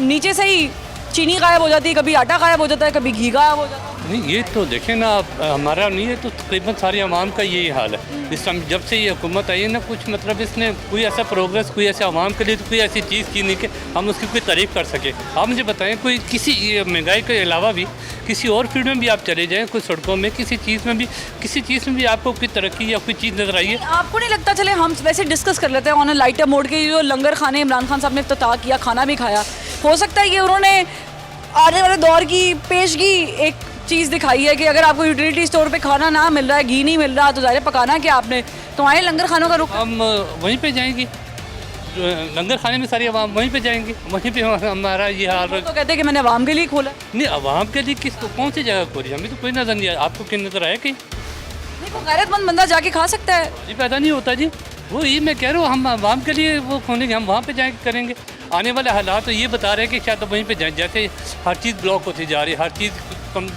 A: नीचे से ही चीनी गायब हो जाती है, कभी आटा गायब हो जाता है, कभी घी गायब हो जाता है।
D: नहीं, ये तो देखें ना आप, हमारा नहीं है तो तकरीबन सारी आवाम का यही हाल है। इस टाइम जब से ये हुकूमत आई है ना, कुछ मतलब इसने कोई ऐसा प्रोग्रेस, कोई ऐसे आवाम के लिए तो कोई ऐसी चीज़ की नहीं कि हम उसकी कोई तारीफ़ कर सकें। आप मुझे बताएं, कोई किसी महंगाई के अलावा भी किसी और फील्ड में भी आप चले जाएँ, कोई सड़कों में, किसी चीज़ में भी आपको कोई तरक्की या कोई चीज़ नजर आई है?
A: आपको नहीं लगता, चले हम वैसे डिस्कस कर लेते हैं ऑन लाइटर मोड के, जो लंगर खाने इमरान खान साहब ने इफ्तिताह किया, खाना भी खाया, हो सकता है ये उन्होंने आने वाले दौर की पेशगी एक चीज़ दिखाई है कि अगर आपको यूटिलिटी स्टोर पे खाना ना मिल रहा है, घी नहीं मिल रहा, तो ज़ाहिर पकाना क्या आपने, तो आए लंगर खानों का रुख।
D: हम वहीं पे जाएंगे, लंगर खाने में सारी आवाम वहीं पे जाएंगे, वहीं पे हमारा ये हाल।
A: तो कहते हैं कि मैंने आवाम के लिए खोला।
D: नहीं, आवाम के लिए किसको, कौन सी जगह खोली? हमें तो कोई नज़र नहीं आया। आपको क्या नज़र आया कि
A: नहीं, वो गैरतमंद बंदा जाके खा सकता है?
D: जी पैदा नहीं होता जी, वो ये मैं कह रहा हूँ, हम आवाम के लिए वो खोलेंगे, हम वहाँ पे जाएंगे करेंगे। आने वाले हालात तो ये बता रहे हैं कि शायद वहीं पे जाएं, जैसे हर चीज़ ब्लॉक होती जा रही है, हर चीज़ कम,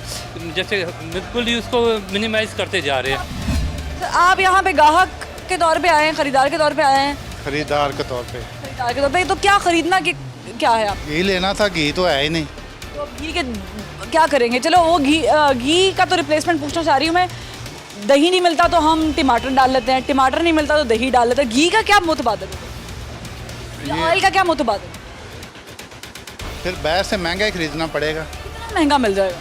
D: जैसे बिल्कुल ही उसको मिनिमाइज़ करते जा रहे हैं।
A: तो आप यहाँ पे ग्राहक के तौर पे आए हैं, ख़रीदार के तौर पे आए हैं?
G: खरीदार के तौर पे।
A: खरीदार के तौर पे तो क्या ख़रीदना क्या है? आप
G: घी लेना था, घी तो है ही नहीं।
A: तो घी के क्या करेंगे? चलो वो घी का तो रिप्लेसमेंट पूछना चाह रही हूँ मैं। दही नहीं मिलता तो हम टमाटर डाल लेते हैं, टमाटर नहीं मिलता तो दही डाल लेते हैं। घी का क्या मुतबादल है? ऑयल का क्या मुतबादल?
G: फिर बाहर से महंगा ही खरीदना पड़ेगा।
A: कितना महंगा मिल जाएगा?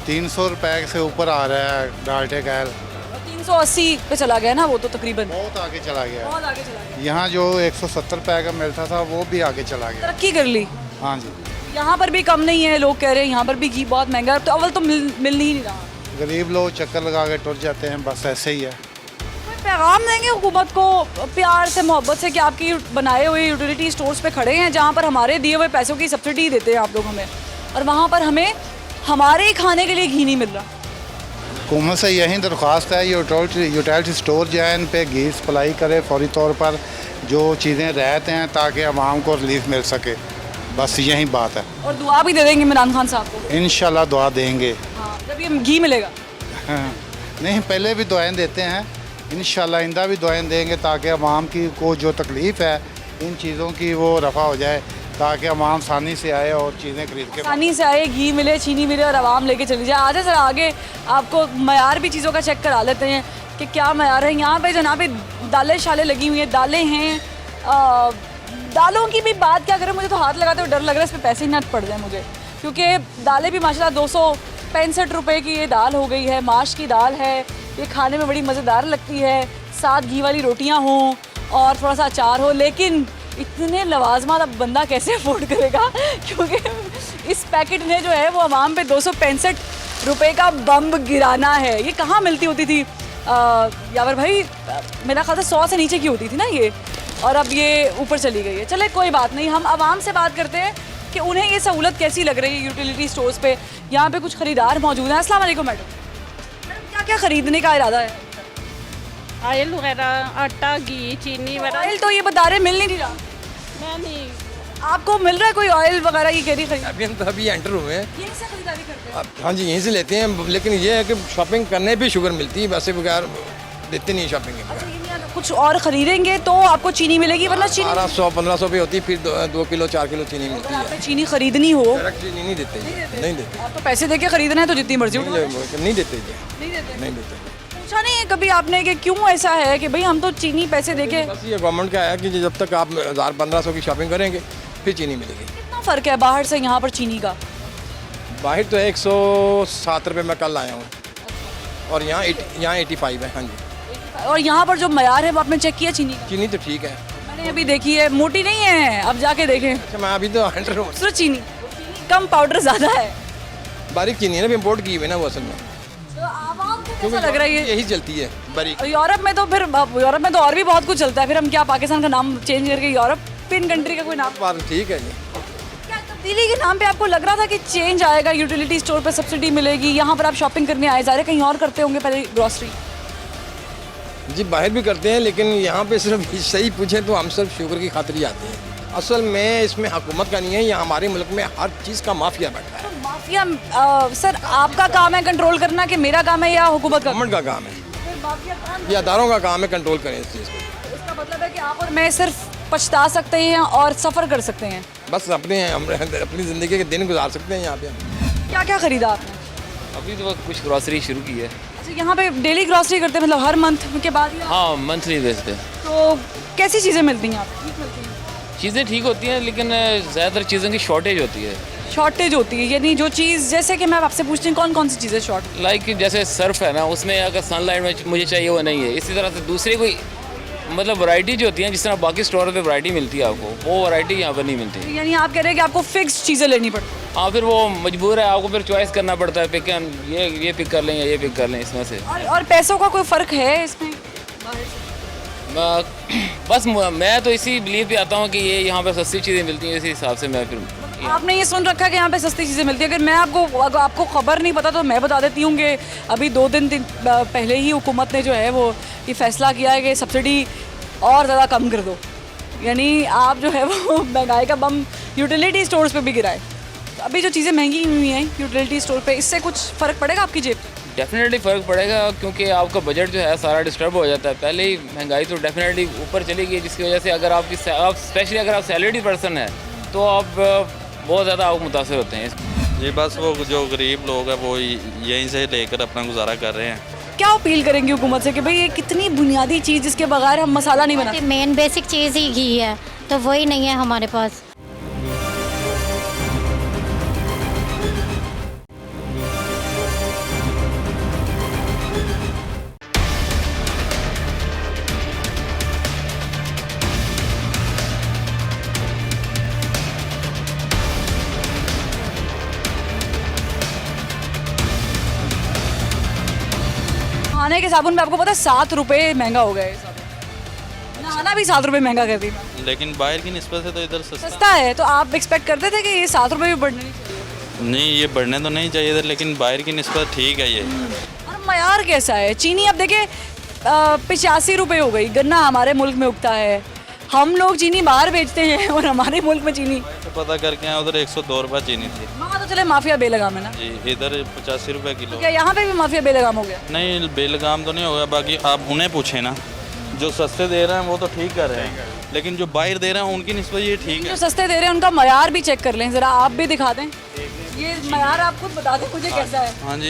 G: 300 रुपए से ऊपर आ रहा है डाल्टे गैल।
A: 380 पे चला गया ना वो तो, तकरीबन
G: बहुत आगे चला गया।
A: बहुत आगे चला गया।
G: यहाँ जो 170 रुपए का मिलता था वो भी आगे चला गया।
A: तरक्की कर ली।
G: हाँ जी।
A: यहाँ पर भी कम नहीं है, लोग कह रहे हैं यहाँ पर भी घी बहुत महंगा है, तो अव्वल तो मिल ही नहीं रहा।
G: गरीब लोग चक्कर लगा के टुर जाते हैं, बस ऐसे ही है।
A: कोई पैगाम देंगे हुकूमत को प्यार से, मोहब्बत से, कि आपकी बनाए हुए यूटिलिटी स्टोर्स पे खड़े हैं जहाँ पर हमारे दिए हुए पैसों की सब्सिडी देते हैं आप लोग हमें, और वहाँ पर हमें हमारे खाने के लिए घी नहीं मिल रहा।
G: हुकूमत से यही दरख्वास्त है, यूटिलिटी स्टोर जो है इन पे घी सप्लाई करे फौरी तौर पर, जो चीज़ें रहते हैं, ताकि आवाम को रिलीफ मिल सके। बस यही बात है।
A: और दुआ भी दे देंगे इमरान खान साहब को?
G: इंशाल्लाह दुआ देंगे।
A: हाँ, जब ये घी मिलेगा।
G: हाँ, नहीं, पहले भी दुआएं देते हैं, इंशाल्लाह आइंदा भी दुआएं देंगे, ताकि आवाम की को जो तकलीफ़ है इन चीज़ों की वो रफ़ा हो जाए, ताकि आवाम आसानी से आए और चीज़ें खरीद के
A: आसानी से आए, घी मिले, चीनी मिले और आवाम लेके चली जाए। आजा सर आगे आपको मयार भी चीज़ों का चेक करा लेते हैं कि क्या मयार है। यहाँ पे जनाब दालें शालें लगी हुई हैं, दालें हैं। दालों की भी बात क्या करें, मुझे तो हाथ लगाते हुए डर लग रहा है इस पर पैसे ही ना पड़ जाए मुझे, क्योंकि दालें भी माशाल्लाह 265 रुपए की ये दाल हो गई है। माश की दाल है, ये खाने में बड़ी मज़ेदार लगती है, साथ घी वाली रोटियाँ हों और थोड़ा सा अचार हो। लेकिन इतने लवाजमात अब बंदा कैसे अफोर्ड करेगा, क्योंकि इस पैकेट ने जो है वो आवाम पे 265 रुपए का बम्ब गिराना है। ये कहाँ मिलती होती थी यावर भाई? मेरा ख्याल से 100 से नीचे की होती थी ना ये, और अब ये ऊपर चली गई है। चले कोई बात नहीं, हम आवाम से बात करते हैं कि उन्हें ये सहूलत कैसी लग रही है यूटिलिटी स्टोर्स पे। यहाँ पे कुछ ख़रीदार मौजूद हैं। अस्सलाम वालेकुम मैडम, क्या क्या ख़रीदने का इरादा है?
B: ऑयल वगैरह, आटा, घी, चीनी वगैरह।
A: ऑयल तो ये बता रहे मिल नहीं रहा।
B: नहीं,
A: आपको मिल रहा है कोई ऑयल वगैरह की खरीद?
M: अभी हम तो अभी एंटर हुए हैं।
A: यहीं से खरीदारी करते हैं?
M: हाँ जी, यहीं से लेते हैं, लेकिन ये है कि शॉपिंग करने भी शुगर मिलती है, वैसे बगैर देते नहीं शॉपिंग के बगैर।
A: कुछ और खरीदेंगे तो आपको चीनी मिलेगी, वरना चीनी
M: 1200-1500 पे होती है, फिर 2 किलो 4 किलो चीनी मिलती है।
A: आपने चीनी खरीदनी हो
M: डायरेक्ट चीनी नहीं देते, नहीं देते।
A: आप तो पैसे देके खरीदना है तो जितनी मर्जी उठाओ।
M: नहीं देते,
A: नहीं
M: देते।
A: पूछा नहीं है कभी आपने कि क्यों ऐसा है कि भाई हम तो चीनी पैसे देके?
M: बस ये गवर्नमेंट का है कि जब तक आप 1000-1500 की शॉपिंग करेंगे फिर चीनी मिलेगी।
A: कितना फ़र्क है बाहर से यहाँ पर चीनी का?
M: बाहर तो है 107 रुपये मैं कल आया हूँ, और यहाँ 85 है। हाँ जी।
A: और यहाँ पर जो मयार है वो आपने चेक किया चीनी का?
M: चीनी तो ठीक है,
A: मैंने अभी देखी है, मोटी नहीं है, अब जाके देखें।
M: अच्छा, मैं अभी तो एंटर हूँ।
A: सिर्फ चीनी कम, पाउडर ज़्यादा है।
M: बारीक चीनी है ना, इम्पोर्ट की हुई है ना वो असल में,
A: तो आवाम को कैसा लग रहा है ये?
M: यही चलती है बारीक।
A: यूरोप में तो फिर यूरोप में तो और भी बहुत कुछ चलता है, फिर हम क्या पाकिस्तान का नाम चेंज करके यूरोपियन कंट्री का कोई नाम?
M: बात ठीक है जी।
A: क्या तब्दीली के नाम पे आपको लग रहा था कि चेंज आएगा, यूटिलिटी स्टोर पे सब्सिडी मिलेगी, यहाँ पर आप शॉपिंग करने आए, ज़ाहिर है कहीं और करते होंगे पहले ग्रॉसरी?
M: जी बाहर भी करते हैं, लेकिन यहाँ पे सिर्फ सही पूछें तो हम सिर्फ शुगर की खातिर ही आते हैं। असल में इसमें हुकूमत का नहीं है, यहाँ हमारे मुल्क में हर चीज़ का माफिया बैठा है।
A: तो माफिया सर आपका काम है कंट्रोल करना कि मेरा काम है या हुकूमत का?
M: गवर्नमेंट का काम है, या अदारों का काम है कंट्रोल करें इस चीज़ को।
A: इसका मतलब है कि आप और मैं सिर्फ पछता सकते हैं और सफ़र कर सकते हैं,
M: बस अपनी ज़िंदगी के दिन गुजार सकते हैं यहाँ पे।
A: क्या क्या खरीदा आपने?
N: अभी तो कुछ ग्रॉसरी शुरू की है।
A: अच्छा, यहाँ पे डेली ग्रॉसरी करते हैं, मतलब हर मंथ के बाद?
N: हाँ, मंथली बेचते हैं।
A: तो कैसी चीज़ें मिलती हैं आपको? ठीक मिलती हैं?
N: चीज़ें ठीक होती हैं, लेकिन ज़्यादातर चीज़ों की शॉर्टेज होती है।
A: शॉर्टेज होती है यानी जो चीज़, जैसे कि मैं आपसे पूछती हूँ कौन कौन सी चीज़ें शॉर्ट?
N: लाइक जैसे सर्फ है ना, उसमें अगर सनलाइट में मुझे चाहिए वो नहीं है। इसी तरह से दूसरी कोई मतलब वैरायटी जो होती है, जिस तरह बाकी स्टोर पे वैरायटी मिलती है आपको, वो वैरायटी यहाँ पर नहीं मिलती।
A: यानी आप कह रहे हैं कि आपको फिक्स चीज़ें लेनी पड़ती?
N: हाँ, फिर वो मजबूर है, आपको फिर चॉइस करना पड़ता है, पिक ये पिक कर लें या ये पिक कर लें, इसमें से।
A: और पैसों का कोई फ़र्क है इसमें?
N: बस मैं तो इसी बिलीव पे आता हूँ कि ये यहाँ पर सस्ती चीज़ें मिलती हैं, इसी हिसाब से मैं फिर।
A: आपने ये सुन रखा है कि यहाँ पे सस्ती चीज़ें मिलती है। अगर मैं आपको खबर नहीं पता तो मैं बता देती हूँ कि अभी 2 दिन पहले ही हुकूमत ने जो है वो ये फैसला किया है कि सब्सिडी और ज़्यादा कम कर दो, यानी आप जो है वो महंगाई का बम यूटिलिटी स्टोर्स पे भी गिराए। तो अभी जो चीज़ें महंगी हुई हैं यूटिलिटी स्टोर पे, इससे कुछ फ़र्क पड़ेगा आपकी जेब?
N: डेफिनेटली फ़र्क पड़ेगा, क्योंकि आपका बजट जो है सारा डिस्टर्ब हो जाता है। पहले ही महंगाई तो डेफिनेटली ऊपर चली गई, जिसकी वजह से अगर आप स्पेशली अगर आप सैलरी पर्सन है तो आप बहुत ज़्यादा आप मुतासर होते हैं।
H: ये बस वो जो गरीब लोग हैं वो यहीं से लेकर अपना गुजारा कर रहे हैं।
A: क्या अपील करेंगे हुकूमत से कि भाई ये कितनी बुनियादी चीज़ जिसके बगैर हम मसाला नहीं बनाते?
O: मेन बेसिक चीज़ ही घी है, तो वही नहीं है हमारे पास।
A: खाने के साबुन में आपको पता है 7 रुपये महंगा हो गया है साबुन। नहाना भी 7 रुपये महंगा कर दी।
H: लेकिन बाहर की निस्बत से तो इधर
A: सस्ता है, तो आप एक्सपेक्ट करते थे कि ये 7 रुपये भी बढ़ने नहीं चाहिए?
H: नहीं, ये बढ़ने तो नहीं चाहिए था, लेकिन बाहर की निस्बत ठीक है ये।
A: और मयार कैसा है? चीनी अब देखिए 85 रुपये हो गई। गन्ना हमारे मुल्क में उगता है, हम लोग चीनी बाहर बेचते हैं और हमारे मुल्क में चीनी
H: तो पता करके आए, उधर 102 रुपये चीनी थी।
A: वहाँ तो चले माफिया बेलगाम है ना
H: जी, इधर 85 रुपये किलो।
A: क्या यहाँ पे भी माफिया बेलगाम हो गया?
H: नहीं, बेलगाम तो नहीं होगा, बाकी आप उन्हें पूछें ना, जो सस्ते दे रहे हैं वो तो ठीक कर रहे हैं।
P: लेकिन जो बाहर दे रहे हैं उनकी निस्बत ये ठीक
A: जो
P: है।
A: सस्ते दे रहे हैं उनका मयार भी चेक कर लें ज़रा, आप भी दिखा दें ये मयार, आप खुद बता दें मुझे कैसा है।
P: हाँ जी,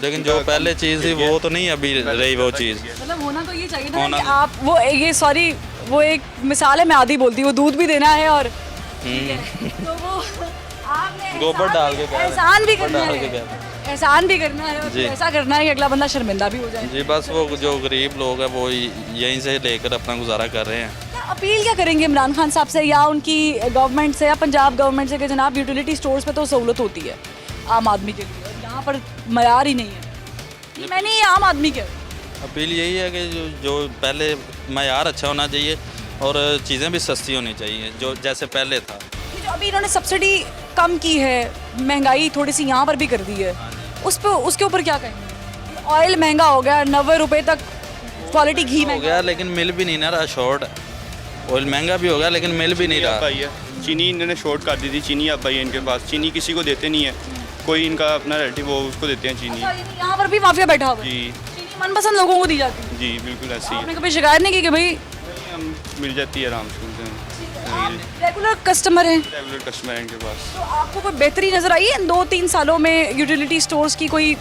P: लेकिन जो पहले चीज़ थी वो तो नहीं अभी रही वो चीज़।
A: मतलब होना तो ये चाहिए था कि आप वो ये सॉरी वो एक मिसाल है, मैं आधी बोलती हूँ, वो दूध भी देना है और तो वो आपने
P: गोबर डाल के
A: एहसान भी करना है, एहसान भी करना है और
P: जी।
A: ऐसा करना है कि अगला बंदा शर्मिंदा भी हो जाए।
P: जी बस वो जो गरीब लोग हैं वो यहीं से लेकर अपना गुजारा कर रहे हैं।
A: अपील क्या करेंगे इमरान खान साहब से या उनकी गवर्नमेंट से या पंजाब गवर्नमेंट से कि जनाब यूटिलिटी स्टोर्स पे तो सहूलत होती है आम आदमी के लिए, यहाँ पर मयार ही नहीं है। ये मैंने ये आम आदमी के
P: अपील यही है कि जो पहले मयार अच्छा होना चाहिए और चीज़ें भी सस्ती होनी चाहिए जो जैसे पहले था।
A: ये जो अभी इन्होंने सब्सिडी कम की है, महंगाई थोड़ी सी यहाँ पर भी कर दी है, उस पर उसके ऊपर क्या कहेंगे? ऑयल महंगा हो गया, 90 रुपए तक क्वालिटी घी
P: हो गया, लेकिन मिल भी नहीं ना रहा, शॉर्ट ऑयल महंगा भी हो गया लेकिन मिल भी नहीं रहा।
Q: चीनी इन्होंने शॉर्ट कर दी थी, चीनी अब आई है इनके पास, चीनी किसी को देते नहीं है, कोई इनका अपना रिलेटिव वो उसको देते हैं चीनी।
A: यहाँ पर भी माफिया बैठा हुआ है,
Q: जी
A: चीनी मनपसंद लोगों को दी जाती है।
Q: जी बिल्कुल ऐसी
A: आपने
Q: है,
A: कभी शिकायत नहीं की कि भाई
Q: हम मिल जाती है आराम से
A: रेगुलर कस्टमर हैं?
Q: रेगुलर कस्टमर है इनके पास।
A: तो आपको कोई बेहतरी नजर आई है इन 2-3 सालों में यूटिलिटी स्टोर्स की? कोई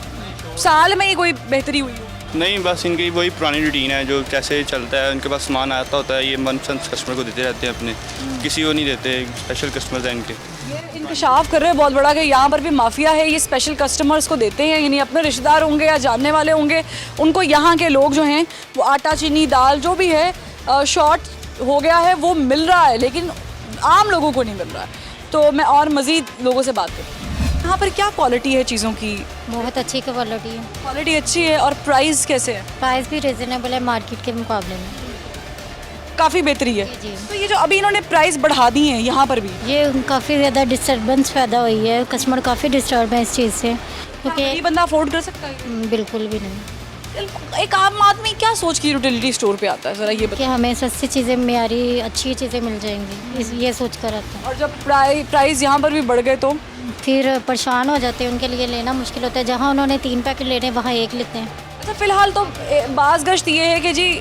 A: साल में ही कोई बेहतरी हुई हो?
Q: नहीं, बस इनकी वही पुरानी रूटीन है जो कैसे चलता है, उनके पास सामान आता होता है, ये मनपसंद कस्टमर को देते रहते हैं अपने, किसी को नहीं देते, स्पेशल कस्टमर्स हैं इनके।
A: ये इंकशाफ कर रहे हैं बहुत बड़ा कि यहाँ पर भी माफिया है, ये स्पेशल कस्टमर्स को देते हैं, यानी अपने रिश्तेदार होंगे या जानने वाले होंगे उनको यहाँ के लोग जो हैं वो आटा चीनी दाल जो भी है शॉर्ट हो गया है वो मिल रहा है, लेकिन आम लोगों को नहीं मिल रहा है। तो मैं और मज़ीद लोगों से बात करूँ, यहाँ पर क्या क्वालिटी है चीज़ों की?
O: बहुत अच्छी क्वालिटी है।
A: क्वालिटी अच्छी है और प्राइस कैसे है?
O: प्राइस भी रिजनेबल है मार्केट के मुकाबले में,
A: काफ़ी बेहतरी है। तो ये जो अभी इन्होंने प्राइस बढ़ा दी हैं यहाँ पर भी,
O: ये काफ़ी ज़्यादा डिस्टर्बेंस पैदा हुई है, कस्टमर काफ़ी डिस्टर्ब है इस चीज़ से, क्योंकि
A: ये बंदा अफोर्ड कर सकता है?
O: बिल्कुल भी नहीं।
A: एक आम आदमी क्या सोच के यूटिलिटी स्टोर पे आता है, ज़रा ये
O: कि हमें सस्ती चीज़ें, मियारी अच्छी चीज़ें मिल जाएंगी, ये सोच कर आता है।
A: और जब प्राइस यहाँ पर भी बढ़ गए तो
O: फिर परेशान हो जाते हैं, उनके लिए लेना मुश्किल होता है। जहाँ उन्होंने 3 पैकेट लेने वहाँ 1 लेते हैं।
A: अच्छा, फ़िलहाल तो बाज़ गश्त ये है कि जी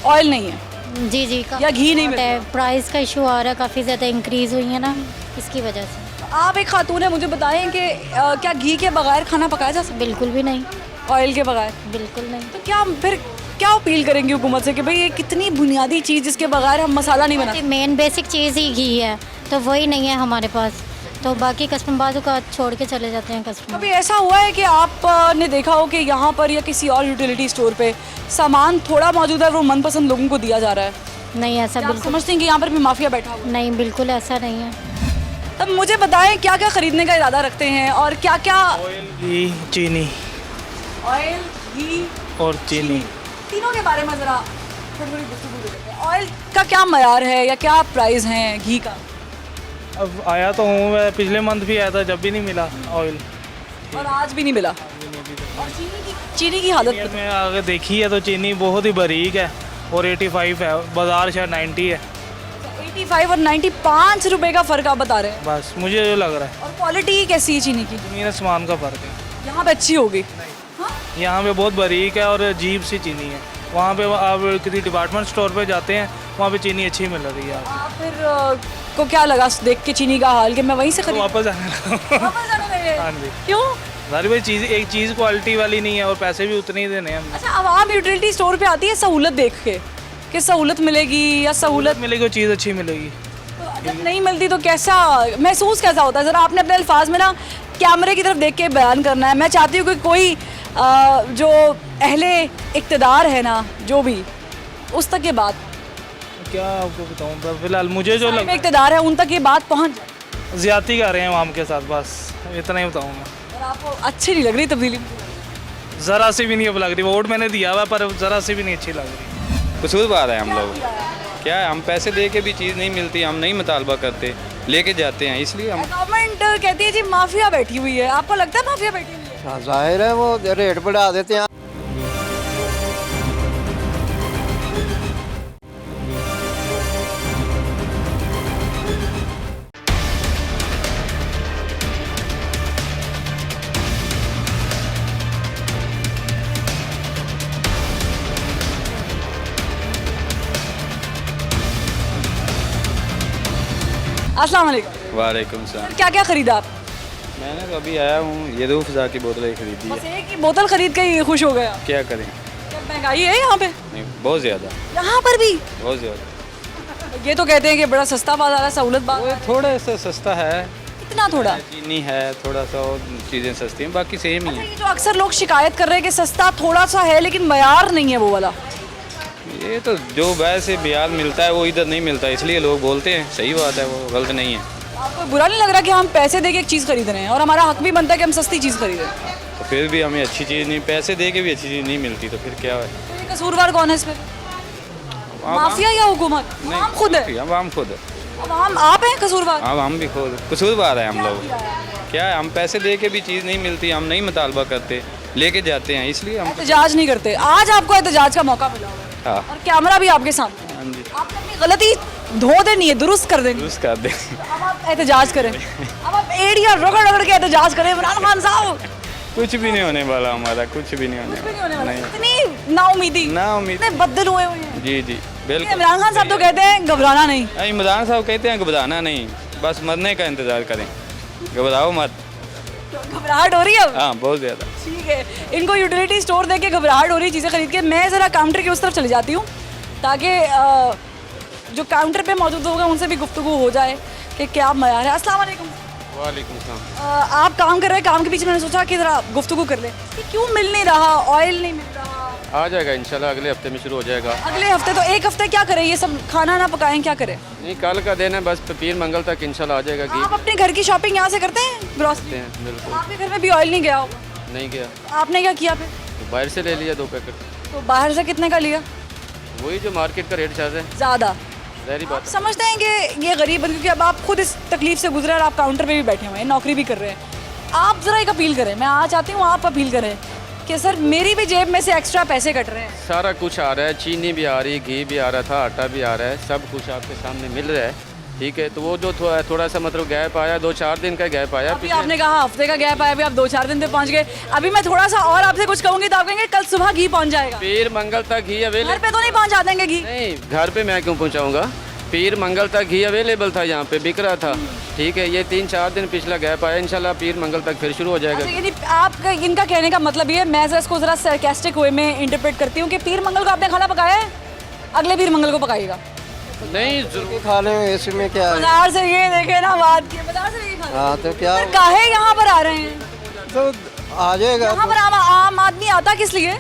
A: ऑयल नहीं है,
O: जी जी,
A: या घी नहीं मिलता
O: है, प्राइस का इशू आ रहा है, काफ़ी ज़्यादा इंक्रीज़ हुई है ना, इसकी वजह से।
A: आप एक खातून है, मुझे बताएं कि क्या घी के बगैर खाना पकाया जा सकता?
O: बिल्कुल भी नहीं।
A: ऑयल के बगैर?
O: बिल्कुल नहीं।
A: तो क्या फिर क्या अपील करेंगे हुकूमत से कि भाई ये कितनी बुनियादी चीज़ जिसके बगैर हम मसाला नहीं बनाते?
O: मेन बेसिक चीज़ ही घी है, तो वही नहीं है हमारे पास, तो बाकी कस्टमर बाजू का छोड़ के चले जाते हैं कस्टमर।
A: कभी ऐसा हुआ है कि आपने देखा हो कि यहाँ पर या किसी और यूटिलिटी स्टोर पे सामान थोड़ा मौजूद है, वो मनपसंद लोगों को दिया जा रहा है?
O: नहीं, ऐसा बिल्कुल
A: समझते हैं कि यहाँ पर भी माफिया बैठा हुआ?
O: नहीं, बिल्कुल ऐसा नहीं है।
A: तब मुझे बताएं क्या क्या खरीदने का इरादा रखते हैं और क्या क्या?
R: घी, चीनी
A: ऑयल, घी
R: और चीनी,
A: तीनों के बारे में ज़रा थोड़ी गुफ्तगू देते हैं। ऑयल का क्या मयार है या क्या प्राइस है घी का?
R: अब आया तो हूँ मैं, पिछले मंथ भी आया था, जब भी नहीं मिला ऑयल,
A: और आज भी नहीं मिला। और चीनी की हालत
R: में आगे देखी है तो चीनी बहुत ही बारीक है और 85 है, बाजार शायद 90 है।
A: 85 और 95 रुपए का फ़र्क आप बता रहे हैं?
R: बस मुझे जो लग रहा है।
A: और क्वालिटी कैसी है चीनी की?
R: चीनी आसमान का फ़र्क है।
A: यहाँ पे अच्छी होगी?
R: यहाँ पे बहुत बारीक है और अजीब सी चीनी है। वहाँ पे आप किसी डिपार्टमेंट स्टोर पे जाते हैं, वहाँ पे चीनी अच्छी मिल रही है।
A: फिर को क्या लगा देख के चीनी का हाल कि मैं वहीं से खरीद?
R: वापस आने लगा। हाँ जी।
A: क्यों?
R: सारी भाई चीज़, एक चीज़ क्वालिटी वाली नहीं है और पैसे भी उतने ही देने हैं।
A: अच्छा, आवाम यूटिलिटी स्टोर पे आती है सहूलत देख के कि सहूलत मिलेगी या सहूलत
R: मिलेगी, चीज़ अच्छी मिलेगी।
A: तो जब नहीं मिलती तो कैसा महसूस कैसा होता है? ज़रा आपने अपने अल्फाज में ना कैमरे की तरफ देख के बयान करना है। मैं चाहती हूँ कि कोई जो अहले इक़्तिदार है ना, जो भी उस तक ये बात,
R: क्या आपको बताऊँ, फिलहाल मुझे जो
A: लगता है इक़्तिदार है उन तक ये बात पहुँच जाए।
R: ज़्यादती कर रहे हैं आवाम के साथ, बस इतना ही बताऊँगा।
A: और आपको अच्छी नहीं लग रही तब्दीली?
R: ज़रा सी भी नहीं अब लग रही। वोट मैंने दिया हुआ पर ज़रा सी भी नहीं अच्छी लग रही।
S: कसूर बात है हम लोग, क्या है, हम पैसे दे के भी चीज़ नहीं मिलती, हम नहीं मुतालबा करते, लेके जाते हैं, इसलिए हम।
A: गवर्नमेंट कहती है जी माफिया बैठी हुई है, आपको लगता है माफिया बैठी हुई है?
T: जाहिर है वो रेट बढ़ा देते हैं।
A: अस्सलाम वालेकुम।
S: वालेकुम सलाम।
A: क्या क्या खरीदा आप?
S: मैंने तो अभी आया हूँ, ये दो फिजा की बोतलें खरीदी
A: बस
S: है।
A: एक ही बोतल खरीद के ही खुश हो गया?
S: क्या करें,
A: क्या महंगाई है यहाँ पे?
S: नहीं बहुत ज़्यादा,
A: यहाँ पर भी
S: बहुत ज़्यादा।
A: ये तो कहते हैं कि बड़ा सस्ता बाजार है, सहूलत बाजार है।
S: थोड़ा सा सस्ता है,
A: कितना थोड़ा?
S: चीनी है, थोड़ा सा और चीज़ें सस्ती हैं, बाकी सेम ही है।
A: ये जो अक्सर लोग शिकायत कर रहे हैं कि सस्ता थोड़ा सा है लेकिन मयार नहीं है वो वाला।
S: ये तो जो वैसे ब्याज मिलता है वो इधर नहीं मिलता, इसलिए लोग बोलते हैं। सही बात है, वो गलत नहीं है।
A: आपको बुरा नहीं लग रहा कि हम पैसे दे के एक चीज़ खरीद रहे हैं और हमारा हक भी बनता है कि हम सस्ती चीज़ खरीदें?
S: तो फिर भी हमें अच्छी चीज़ नहीं, पैसे दे के भी अच्छी चीज़ नहीं मिलती, तो फिर क्या है?
A: तो ये कसूरवार कौन है इसमें? माफिया या हुकूमत? आवाम खुद है?
S: आवाम खुद है।
A: आवाम आप हैं कसूरवार?
S: हम भी खुद कसूरवार है हम लोग। क्या है, हम पैसे दे के भी चीज़ नहीं मिलती, हम नहीं मुतालबा करते, लेके जाते हैं, इसलिए हम
A: एहतजाज नहीं करते। आज आपको एहतजाज का मौका मिला हुआ है
S: हाँ।
A: और कैमरा भी आपके सामने।
S: हाँ जी,
A: आपने अपनी गलती धो देनी है, दुरुस्त कर देनी।
S: दुरुस्त कर दे।
A: अब आप एहतजाज करें, अब आप एड़िया रगड़ रगड़ के एहतजाज करें इमरान खान साहब।
S: कुछ भी नहीं होने वाला हमारा, कुछ भी नहीं होने वाला। नहीं,
A: इतनी नाउमीदी,
S: नाउमीद,
A: इतने बदल हुए हुए हैं।
S: जी जी बिल्कुल।
A: इमरान खान साहब तो कहते हैं घबराना नहीं।
S: इमरान साहब कहते हैं घबराना नहीं, बस मरने का इंतज़ार करें, घबराओ मत।
A: घबराहट हो रही है अब?
S: हाँ बहुत ज़्यादा।
A: ठीक है, इनको यूटिलिटी स्टोर देख के घबराहट हो रही है चीज़ें खरीद के। मैं ज़रा काउंटर की उस तरफ चली जाती हूँ ताकि जो काउंटर पे मौजूद होगा उनसे भी गुफ्तगू हो जाए कि क्या मयार है। अस्सलाम वालेकुम।
U: वालेकुम सलाम।
A: आप काम कर रहे हैं, काम के पीछे मैंने सोचा कि ज़रा गुफ्तगू कर ले कि क्यों मिल नहीं रहा, ऑयल नहीं मिल रहा।
U: आ जाएगा इंशाल्लाह, अगले हफ्ते में शुरू हो जाएगा।
A: अगले हफ्ते? तो एक हफ्ते क्या करें, ये सब खाना ना पकाएं, क्या करें?
U: नहीं, कल का दिन है, बस पीर मंगल तक इंशाल्लाह आ जाएगा।
A: आप अपने घर की शॉपिंग यहाँ से करते हैं? ग्रॉसरी?
U: बिल्कुल।
A: आपके घर में भी ऑयल नहीं गया होगा?
U: नहीं गया।
A: आपने क्या किया फिर?
U: तो बाहर से ले लिया 2 पैकेट।
A: तो बाहर से कितने का लिया?
U: वही जो मार्केट का रेट चल रहा है।
A: ज़्यादा?
U: ज़ाहिर
A: आप
U: बात है।
A: समझते हैं कि ये गरीब बन, क्योंकि अब आप खुद इस तकलीफ से गुजरे और आप काउंटर पे भी बैठे हुए हैं, नौकरी भी कर रहे हैं। आप ज़रा एक अपील करें, मैं आज चाहती हूँ आप अपील करें कि सर मेरी भी जेब में से एक्स्ट्रा पैसे कट रहे हैं।
U: सारा कुछ आ रहा है, चीनी भी आ रही है, घी भी आ रहा था, आटा भी आ रहा है, सब कुछ आपके सामने मिल रहा है। ठीक है, तो वो जो थोड़ा सा मतलब गैप आया, 2-4 दिन का गैप आया।
A: अभी आपने कहा हफ्ते का गैप आया, अभी आप 2-4 दिन पे पहुंच गए। अभी मैं थोड़ा सा और आपसे कुछ कहूँगी तो आप कहेंगे कल सुबह घी पहुंच जाएगा।
U: पीर मंगल तक घी अवेलेबल।
A: घर पे तो नहीं पहुँचा देंगे घी?
U: नहीं, घर पे मैं क्यों पहुँचाऊँगा, पीर मंगल तक घी अवेलेबल था, यहाँ पे बिक रहा था। ठीक है, ये 3-4 दिन पिछला गैप आया, इंशाल्लाह पीर मंगल तक फिर शुरू हो जाएगा।
A: अच्छा, यानी आपका इनका कहने का मतलब ये, मैं इसको ज़रा सरकास्टिक वे में इंटरप्रेट करती हूँ कि पीर मंगल को आपने खाना पकाया है, अगले पीर मंगल को पकाइएगा।
U: नहीं जरूर
T: खा लें, इसमें क्या है।
A: बाजार से ये देखे ना बात की, बाजार से ये खा
T: हाँ तो क्या,
A: फिर काहे यहाँ पर आ रहे हैं?
T: तो आ जाएगा।
A: यहाँ पर आम आदमी आता किस लिए?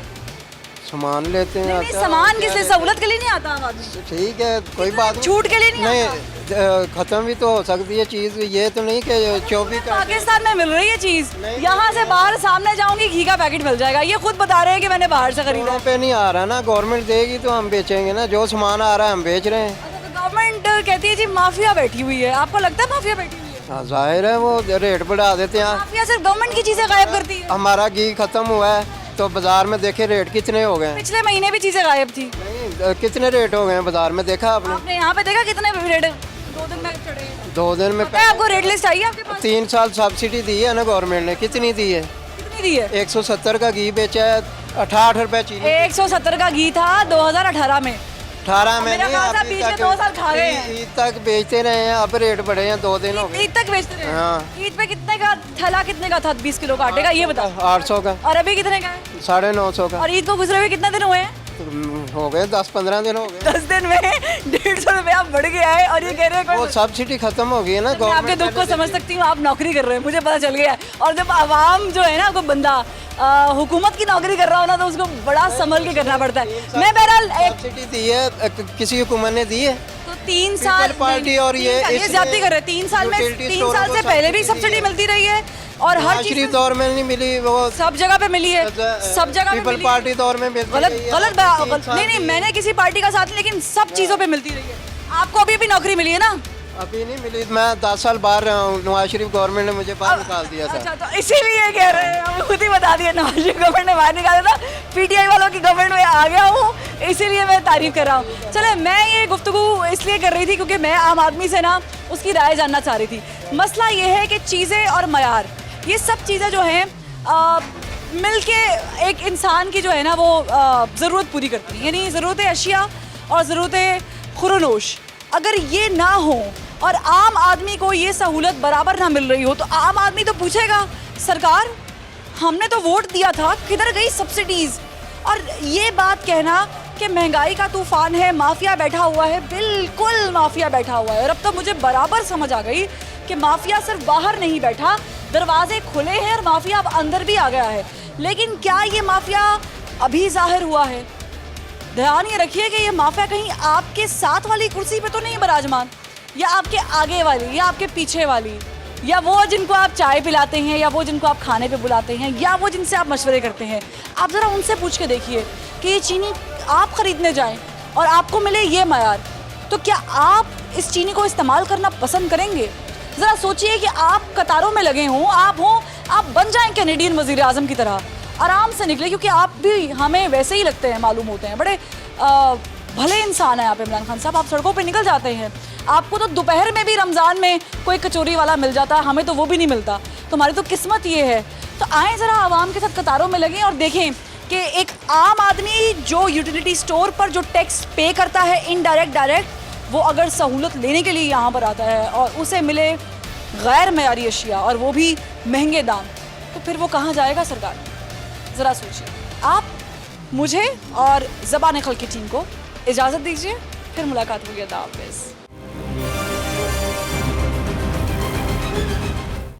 T: सामान लेते हैं।
A: नहीं, सामान किस लिए? सहूलत के लिए नहीं आता आम आदमी।
T: ठीक है, कोई बात नहीं।
A: छूट के लिए नहीं आता।
T: खत्म भी तो हो सकती है चीज़, ये तो नहीं कि 24
A: पाकिस्तान में मिल रही है चीज़, यहाँ से बाहर सामने जाऊंगी घी का पैकेट मिल जाएगा। ये खुद बता रहे हैं कि मैंने बाहर से खरीदा है।
T: पे नहीं आ रहा ना, गवर्नमेंट देगी तो हम बेचेंगे ना, जो सामान आ रहा है हम बेच रहे हैं।
A: गवर्नमेंट कहती है जी माफिया बैठी हुई है, आपको लगता है माफिया बैठी हुई है?
T: हाँ जाहिर है, वो रेट बढ़ा देते हैं।
A: माफिया सिर्फ गवर्नमेंट की चीज़ें गायब करती है।
T: हमारा घी खत्म हुआ है तो बाजार में देखे रेट कितने हो गए।
A: पिछले महीने भी चीज़ें गायब थी।
T: कितने रेट हो गए बाजार में, देखा आपने?
A: आपने यहाँ पे देखा कितने रेट 2 दिन में चढ़े हैं?
T: 2 दिन में
A: आपको रेट लिस्ट आई है आपके पास?
T: 3 साल सब्सिडी दी है ना गवर्नमेंट ने, कितनी दी है?
A: कितनी दी है?
T: 170 का घी बेचा है, 68 रुपए चीनी।
A: 170 का घी था 2018 में।
T: 18 में
A: मेरा ख्याल था बीच में 2 साल खा गए हैं।
T: ईद तक बेचते रहे हैं, अब रेट बढ़े हैं, 2 दिन हो गए।
A: ईद तक बेचते रहे?
T: हाँ।
A: ईद पे कितने का थैला, कितने का था 20 किलो का आटे का, ये बताओ।
T: 800 का।
A: और अभी कितने का है?
T: 950 का।
A: और ईद को गुजरे हुए कितने दिन हुए हैं?
T: हो गए 10-15 दिन हो गए।
A: 10 दिन में 150 रुपया बढ़ गया है और ये कह रहे हैं
T: वो सब्सिडी खत्म हो गई है ना।
A: मैं आपके दुख को समझ सकती हूँ, आप नौकरी कर रहे हैं, मुझे पता चल गया है। और जब आवाम जो है ना, कोई बंदा हुकूमत की नौकरी कर रहा हो ना, तो उसको बड़ा संभल के करना पड़ता है। मैं बहरहाल
T: सब्सिडी दी है, किसी हुकूमत ने दी है
A: तो 3 साल
T: पार्टी और ये
A: ज्यादा कर रहे हैं। 3 साल में 3 साल से पहले भी सब्सिडी मिलती रही है और हर चीज
T: दौर में नहीं मिली, वो
A: सब जगह पे मिली है, सब जगह पे
T: पीपल पार्टी दौर में मिलती
A: गलत
T: रही है।
A: गलत नहीं, मैंने किसी पार्टी का साथ नहीं, लेकिन सब चीजों पे मिलती रही है। आपको अभी भी नौकरी मिली है ना?
T: अभी नहीं मिली, मैं 10 साल बाहर रहा हूँ, नवाज शरीफ गवर्नमेंट ने मुझे बाहर निकाल दिया था।
A: अच्छा, तो इसीलिए कह रहे हैं, हम खुद ही बता दिया, नवाज शरीफ गवर्नमेंट ने बाहर निकाला था, पीटीआई वालों की गवर्नमेंट में आ गया हूँ, इसीलिए मैं तारीफ कर रहा हूँ। चले, मैं ये गुफ्तगू इसलिए कर रही थी क्योंकि मैं आम आदमी से ना उसकी राय जानना चाह रही थी। मसला ये है कि चीज़ें और मयार, ये सब चीज़ें जो हैं मिल के एक इंसान की जो है ना वो ज़रूरत पूरी करती है। यानी ज़रूरत अशिया और ज़रूरत खुरनोश, अगर ये ना हो और आम आदमी को ये सहूलत बराबर ना मिल रही हो, तो आम आदमी तो पूछेगा सरकार हमने तो वोट दिया था, किधर गई सब्सिडीज। और ये बात कहना कि महंगाई का तूफान है, माफिया बैठा हुआ है, बिल्कुल माफिया बैठा हुआ है। और अब तो मुझे बराबर समझ आ गई कि माफिया सिर्फ बाहर नहीं बैठा, दरवाजे खुले हैं और माफिया अब अंदर भी आ गया है। लेकिन क्या ये माफिया अभी जाहिर हुआ है? ध्यान ये रखिए कि ये माफिया कहीं आपके साथ वाली कुर्सी पे तो नहीं विराजमान, या आपके आगे वाली, या आपके पीछे वाली, या वो जिनको आप चाय पिलाते हैं, या वो जिनको आप खाने पे बुलाते हैं, या वो जिनसे आप मशवरे करते हैं। आप ज़रा उनसे पूछ के देखिए कि ये चीनी आप ख़रीदने जाएं और आपको मिले ये मयार, तो क्या आप इस चीनी को इस्तेमाल करना पसंद करेंगे? ज़रा सोचिए कि आप कतारों में लगे हों, आप बन जाएं कैनेडियन वज़ीर आज़म की तरह, आराम से निकले, क्योंकि आप भी हमें वैसे ही लगते हैं, मालूम होते हैं, बड़े भले इंसान हैं आप इमरान खान साहब। आप सड़कों पे निकल जाते हैं, आपको तो दोपहर में भी रमज़ान में कोई कचौरी वाला मिल जाता है, हमें तो वो भी नहीं मिलता, तो हमारी तो किस्मत ये है। तो आएँ ज़रा आवाम के साथ कतारों में लगें और देखें कि एक आम आदमी जो यूटिलिटी स्टोर पर जो टैक्स पे करता है इनडायरेक्ट डायरेक्ट, वो अगर सहूलत लेने के लिए यहाँ पर आता है और उसे मिले गैर मयारी अशिया और वो भी महंगे दाम, तो फिर वो कहाँ जाएगा सरकार? ज़रा सोचिए। आप मुझे और ज़बान खल की टीम को इजाज़त दीजिए, फिर मुलाकात होगी। अल्लाह हाफ़िज़।